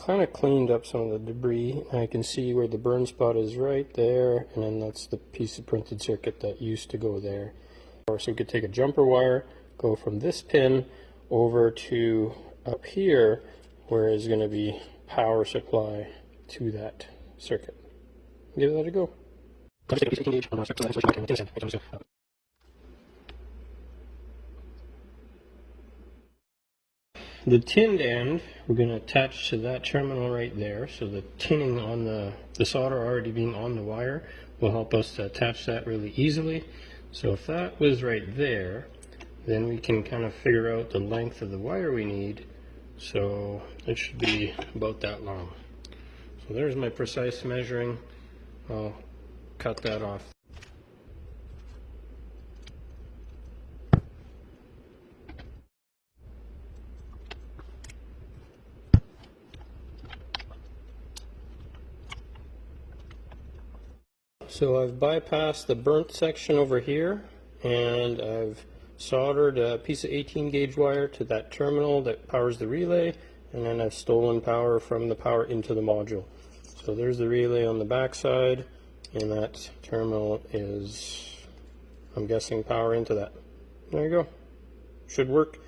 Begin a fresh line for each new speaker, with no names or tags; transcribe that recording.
kind of cleaned up some of the debris. I can see where the burn spot is right there, and then that's the piece of printed circuit that used to go there. So we could take a jumper wire, go from this pin over to up here, where is going to be power supply to that circuit. Give that a go. The tinned end, we're going to attach to that terminal right there. So the tinning on the solder already being on the wire will help us to attach that really easily. So if that was right there, then we can kind of figure out the length of the wire we need. So it should be about that long. So there's my precise measuring. I'll cut that off. So I've bypassed the burnt section over here, and I've soldered a piece of 18 gauge wire to that terminal that powers the relay, and then I've stolen power from the power into the module. So there's the relay on the back side, and that terminal is, I'm guessing, power into that. There you go. Should work.